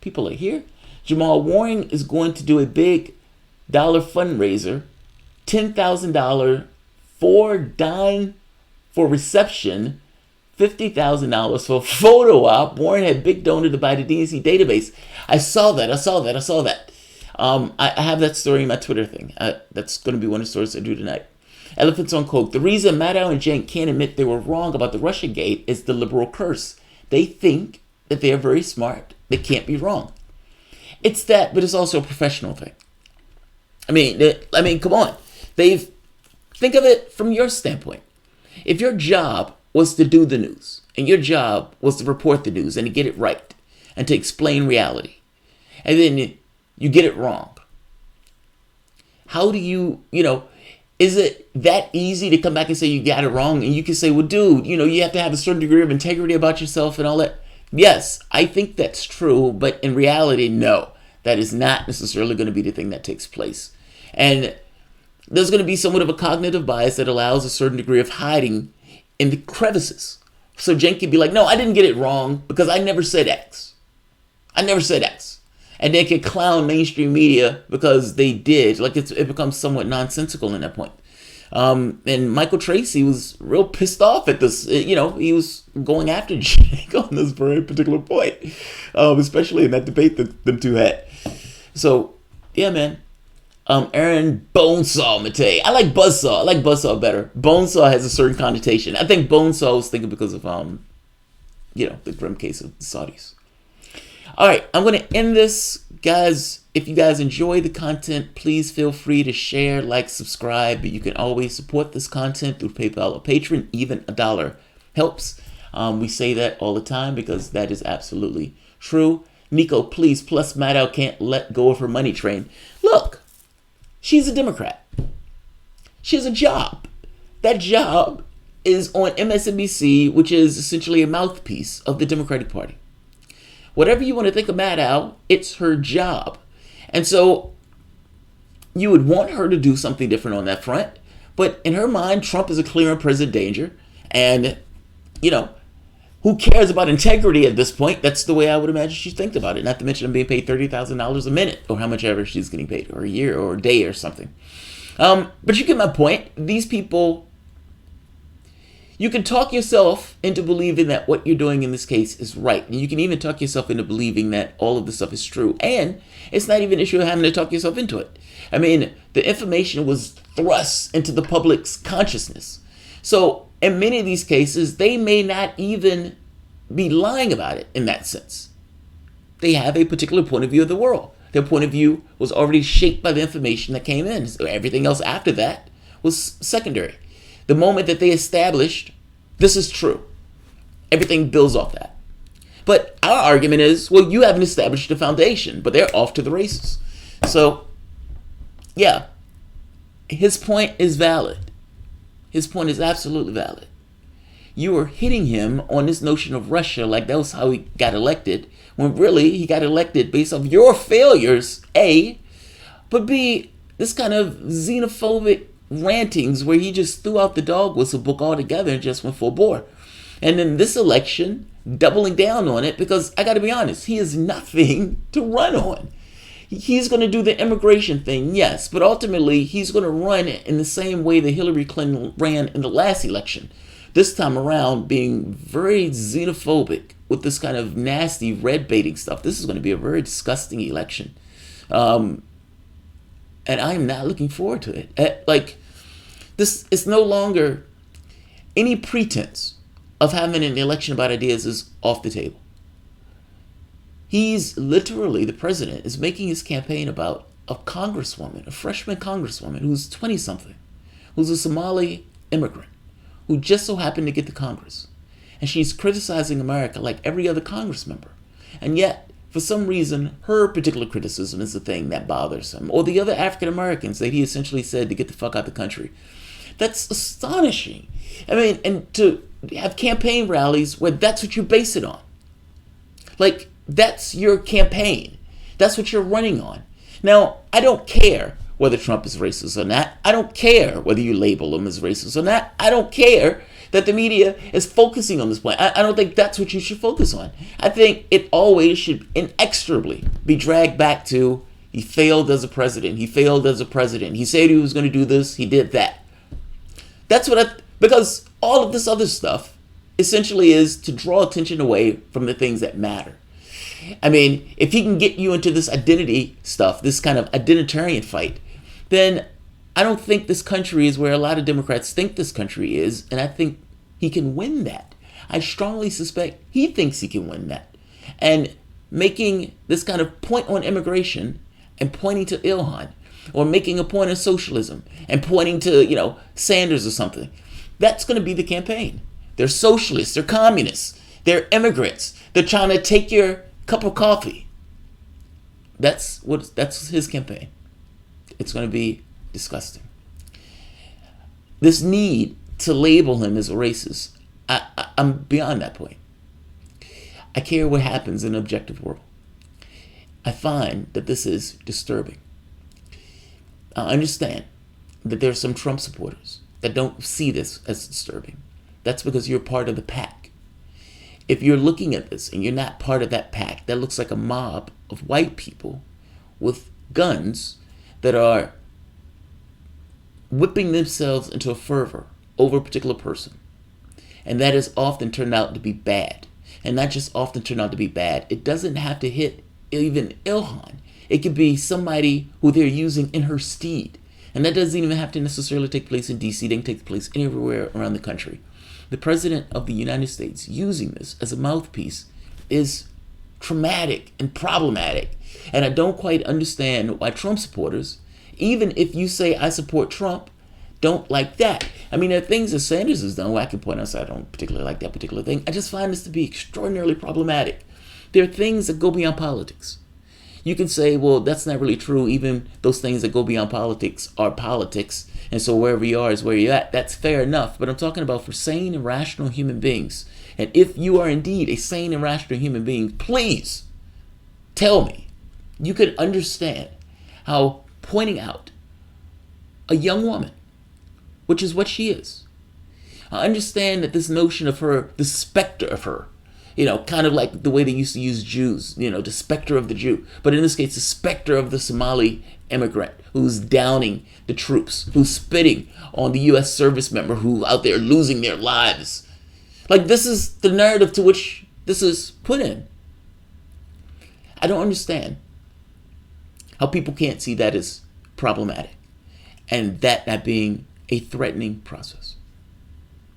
People are here. Jamal Warren is going to do a big dollar fundraiser, $10,000 for dine for reception, $50,000 for photo op. Warren had big donor to buy the DNC database. I saw that. I have that story in my Twitter thing. That's going to be one of the stories I do tonight. Elephants on Coke. The reason Maddow and Cenk can't admit they were wrong about the Russia gate is the liberal curse. They think that they are very smart. They can't be wrong. It's that, but it's also a professional thing. I mean, come on. Think of it from your standpoint. If your job was to do the news, and your job was to report the news and to get it right, and to explain reality, and then you get it wrong, how do is it that easy to come back and say you got it wrong? And you can say, well, dude, you have to have a certain degree of integrity about yourself and all that. Yes, I think that's true, but in reality, no. That is not necessarily going to be the thing that takes place. And there's going to be somewhat of a cognitive bias that allows a certain degree of hiding in the crevices. So Cenk can be like, no, I didn't get it wrong because I never said X. I never said X. And they can clown mainstream media because they did. Like it becomes somewhat nonsensical in that point. And Michael Tracy was real pissed off at this. He was going after Cenk on this very particular point, especially in that debate that them two had. So, yeah, man. Aaron Bonesaw Matei. I like Buzzsaw. I like Buzzsaw better. Bonesaw has a certain connotation. I think Bonesaw was thinking because of, the grim case of the Saudis. All right, I'm going to end this. Guys, if you guys enjoy the content, please feel free to share, like, subscribe. But you can always support this content through PayPal or Patreon. Even $1 helps. We say that all the time because that is absolutely true. Nico, please, plus Maddow can't let go of her money train. Look, she's a Democrat. She has a job. That job is on MSNBC, which is essentially a mouthpiece of the Democratic Party. Whatever you want to think of Maddow, it's her job. And so you would want her to do something different on that front. But in her mind, Trump is a clear and present danger. And, who cares about integrity at this point? That's the way I would imagine she thinks about it. Not to mention I'm being paid $30,000 a minute or how much ever she's getting paid, or a year or a day or something. But you get my point. These people, you can talk yourself into believing that what you're doing in this case is right. And you can even talk yourself into believing that all of this stuff is true. And it's not even an issue of having to talk yourself into it. I mean, the information was thrust into the public's consciousness. So in many of these cases, they may not even be lying about it in that sense. They have a particular point of view of the world. Their point of view was already shaped by the information that came in. So everything else after that was secondary. The moment that they established this is true, everything builds off that. But our argument is, well, you haven't established a foundation, but they're off to the races. So, yeah, his point is valid. His point is absolutely valid. You are hitting him on this notion of Russia like that was how he got elected, when really he got elected based off your failures, A, but B, this kind of xenophobic rantings where he just threw out the dog whistle book altogether and just went full bore. And then this election, doubling down on it, because I got to be honest, he has nothing to run on. He's going to do the immigration thing, yes, but ultimately he's going to run in the same way that Hillary Clinton ran in the last election. This time around being very xenophobic with this kind of nasty red baiting stuff. This is going to be a very disgusting election. And I'm not looking forward to it. This is no longer any pretense of having an election about ideas is off the table. He's literally, the president is making his campaign about a congresswoman, a freshman congresswoman who's 20-something, who's a Somali immigrant, who just so happened to get to Congress. And she's criticizing America like every other Congress member. And yet, for some reason, her particular criticism is the thing that bothers him. Or the other African Americans that he essentially said to get the fuck out the country. That's astonishing. I mean, and to have campaign rallies where that's what you base it on. Like, that's your campaign. That's what you're running on. Now, I don't care whether Trump is racist or not. I don't care whether you label him as racist or not. I don't care that the media is focusing on this point. I don't think that's what you should focus on. I think it always should inexorably be dragged back to he failed as a president. He failed as a president. He said he was going to do this. He did that. That's because all of this other stuff essentially is to draw attention away from the things that matter. I mean, if he can get you into this identity stuff, this kind of identitarian fight, then I don't think this country is where a lot of Democrats think this country is, and I think he can win that. I strongly suspect he thinks he can win that. And making this kind of point on immigration and pointing to Ilhan, or making a point of socialism and pointing to, Sanders or something, that's going to be the campaign. They're socialists, they're communists, they're immigrants, they're trying to take your cup of coffee. That's his campaign. It's going to be disgusting. This need to label him as a racist, I'm beyond that point. I care what happens in an objective world. I find that this is disturbing. I understand that there are some Trump supporters that don't see this as disturbing. That's because you're part of the pack. If you're looking at this and you're not part of that pack, that looks like a mob of white people with guns that are whipping themselves into a fervor over a particular person. And that has often turned out to be bad. And not just often turned out to be bad. It doesn't have to hit even Ilhan. It could be somebody who they're using in her stead. And that doesn't even have to necessarily take place in D.C. They can take place anywhere around the country. The President of the United States using this as a mouthpiece is traumatic and problematic. And I don't quite understand why Trump supporters, even if you say I support Trump, don't like that. I mean, there are things that Sanders has done where I can point out I don't particularly like that particular thing. I just find this to be extraordinarily problematic. There are things that go beyond politics. You can say, well, that's not really true. Even those things that go beyond politics are politics. And so wherever you are is where you're at. That's fair enough. But I'm talking about for sane and rational human beings. And if you are indeed a sane and rational human being, please tell me you could understand how pointing out a young woman, which is what she is. I understand that this notion of her, the specter of her, kind of like the way they used to use Jews, the specter of the Jew. But in this case, the specter of the Somali immigrant who's downing the troops, who's spitting on the U.S. service member who out there losing their lives. Like, this is the narrative to which this is put in. I don't understand how people can't see that as problematic and that not being a threatening process.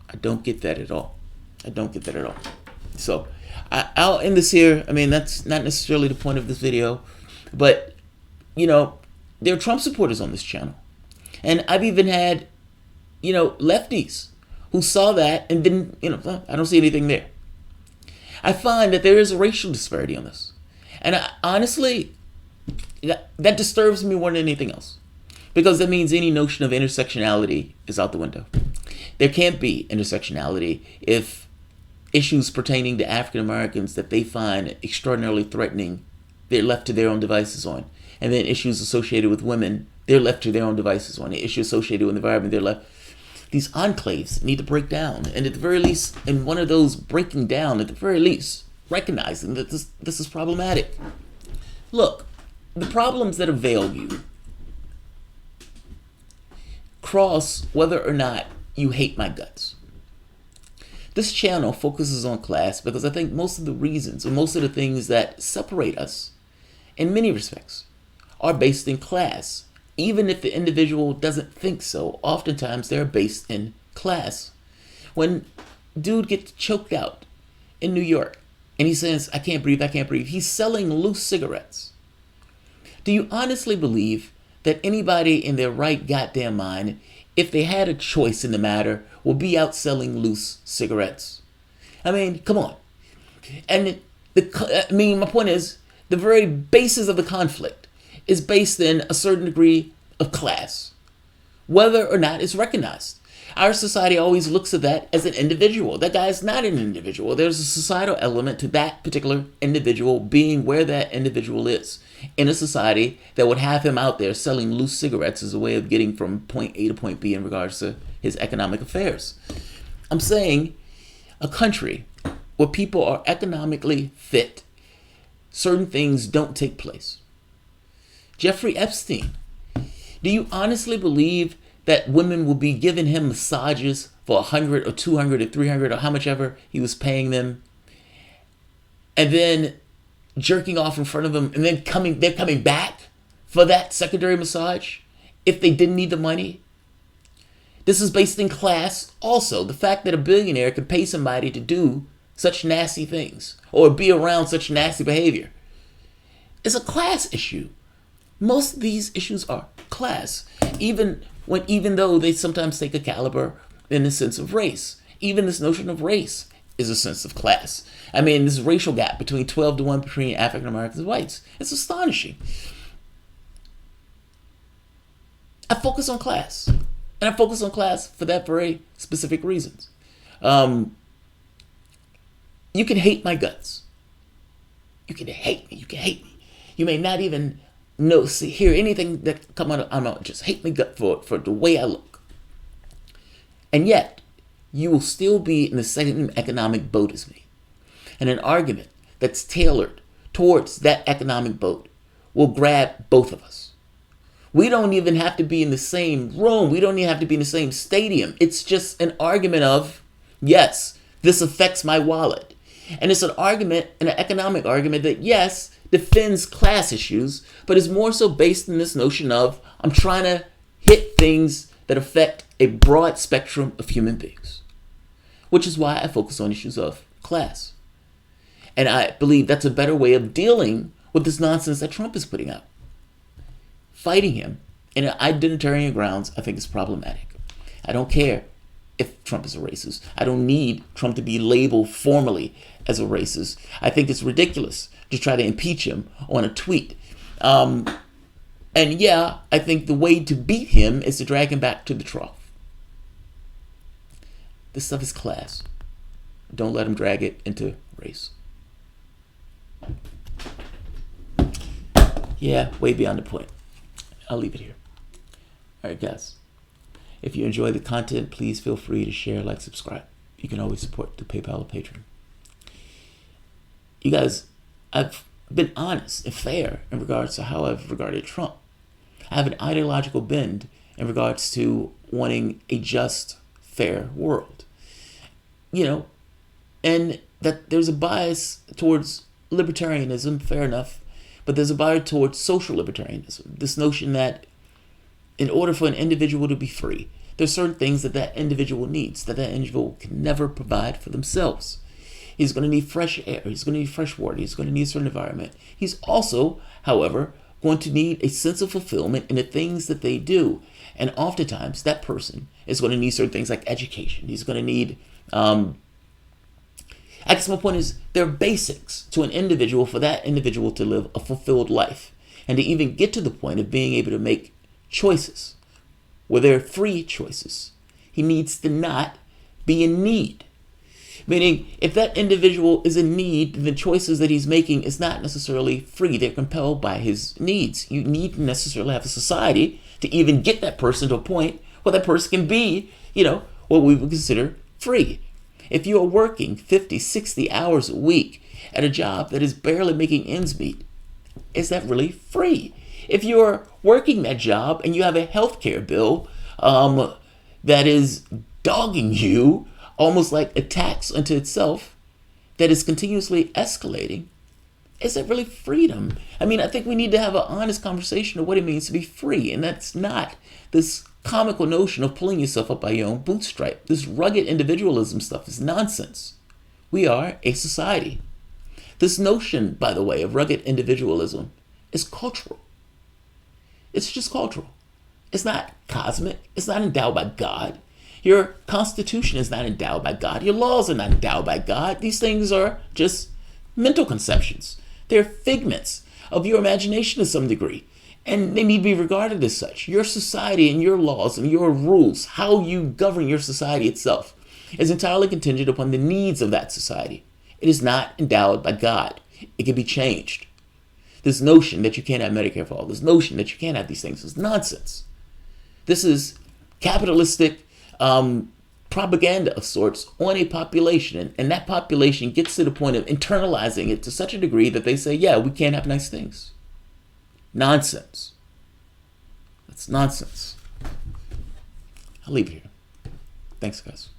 I don't get that at all. So I'll end this here. I mean, that's not necessarily the point of this video, but there are Trump supporters on this channel, and I've even had lefties who saw that and didn't, I don't see anything there. I find that there is a racial disparity on this, and honestly, that disturbs me more than anything else, because that means any notion of intersectionality is out the window. There can't be intersectionality if issues pertaining to African Americans that they find extraordinarily threatening, they're left to their own devices on. And then issues associated with women, they're left to their own devices on. The issues associated with the environment, they're left. These enclaves need to break down. And at the very least, in one of those breaking down, at the very least, recognizing that this is problematic. Look, the problems that avail you cross whether or not you hate my guts. This channel focuses on class because I think most of the reasons, or most of the things that separate us, in many respects, are based in class. Even if the individual doesn't think so, oftentimes they're based in class. When dude gets choked out in New York, and he says, I can't breathe, he's selling loose cigarettes. Do you honestly believe that anybody in their right goddamn mind, if they had a choice in the matter, will be out selling loose cigarettes? I mean, come on. And my point is, the very basis of the conflict is based in a certain degree of class, whether or not it's recognized. Our society always looks at that as an individual. That guy is not an individual. There's a societal element to that particular individual being where that individual is in a society that would have him out there selling loose cigarettes as a way of getting from point A to point B in regards to his economic affairs. I'm saying a country where people are economically fit, certain things don't take place. Jeffrey Epstein, do you honestly believe that women will be giving him massages for 100 or 200 or 300 or how much ever he was paying them, and then jerking off in front of him, and then they're coming back for that secondary massage if they didn't need the money? This is based in class also. The fact that a billionaire could pay somebody to do such nasty things or be around such nasty behavior is a class issue. Most of these issues are class, even though they sometimes take a caliber in the sense of race. Even this notion of race is a sense of class. I mean, this racial gap between 12 to 1 between African Americans and whites. It's astonishing. I focus on class. And I focus on class for that very specific reasons. You can hate my guts. You can hate me. You can hate me. You may not even hear anything that come out of my mouth. Just hate my gut for the way I look. And yet, you will still be in the same economic boat as me. And an argument that's tailored towards that economic boat will grab both of us. We don't even have to be in the same room. We don't even have to be in the same stadium. It's just an argument of, yes, this affects my wallet. And it's an argument, an economic argument that, yes, defends class issues, but is more so based in this notion of, I'm trying to hit things that affect a broad spectrum of human beings. Which is why I focus on issues of class. And I believe that's a better way of dealing with this nonsense that Trump is putting out. Fighting him in an identitarian grounds, I think is problematic. I don't care if Trump is a racist. I don't need Trump to be labeled formally as a racist. I think it's ridiculous to try to impeach him on a tweet. And yeah, I think the way to beat him is to drag him back to the trough. This stuff is class. Don't let him drag it into race. Yeah, way beyond the point. I'll leave it here. All right, guys. If you enjoy the content, please feel free to share, like, subscribe. You can always support the PayPal or Patreon. You guys, I've been honest and fair in regards to how I've regarded Trump. I have an ideological bend in regards to wanting a just, fair world. You know, and that there's a bias towards libertarianism, fair enough. But there's a bias towards social libertarianism. This notion that in order for an individual to be free, there's certain things that individual needs, that individual can never provide for themselves. He's going to need fresh air. He's going to need fresh water. He's going to need a certain environment. He's also, however, going to need a sense of fulfillment in the things that they do. And oftentimes, that person is going to need certain things like education. He's going to need... I guess my point is there are basics to an individual for that individual to live a fulfilled life and to even get to the point of being able to make choices where they're free choices. He needs to not be in need. Meaning, if that individual is in need, the choices that he's making is not necessarily free. They're compelled by his needs. You need to necessarily have a society to even get that person to a point where that person can be, what we would consider free. If you are working 50, 60 hours a week at a job that is barely making ends meet, is that really free? If you're working that job and you have a healthcare bill that is dogging you, almost like a tax unto itself, that is continuously escalating, is that really freedom? I mean, I think we need to have an honest conversation of what it means to be free, and that's not this comical notion of pulling yourself up by your own bootstrap. This rugged individualism stuff is nonsense. We are a society. This notion, by the way, of rugged individualism is cultural. It's just cultural. It's not cosmic. It's not endowed by God. Your constitution is not endowed by God. Your laws are not endowed by God. These things are just mental conceptions. They're figments of your imagination to some degree. And they need to be regarded as such. Your society and your laws and your rules, how you govern your society itself, is entirely contingent upon the needs of that society. It is not endowed by God. It can be changed. This notion that you can't have Medicare for all, this notion that you can't have these things is nonsense. This is capitalistic propaganda of sorts on a population, and that population gets to the point of internalizing it to such a degree that they say, yeah, we can't have nice things. Nonsense. That's nonsense. I'll leave it here. Thanks, guys.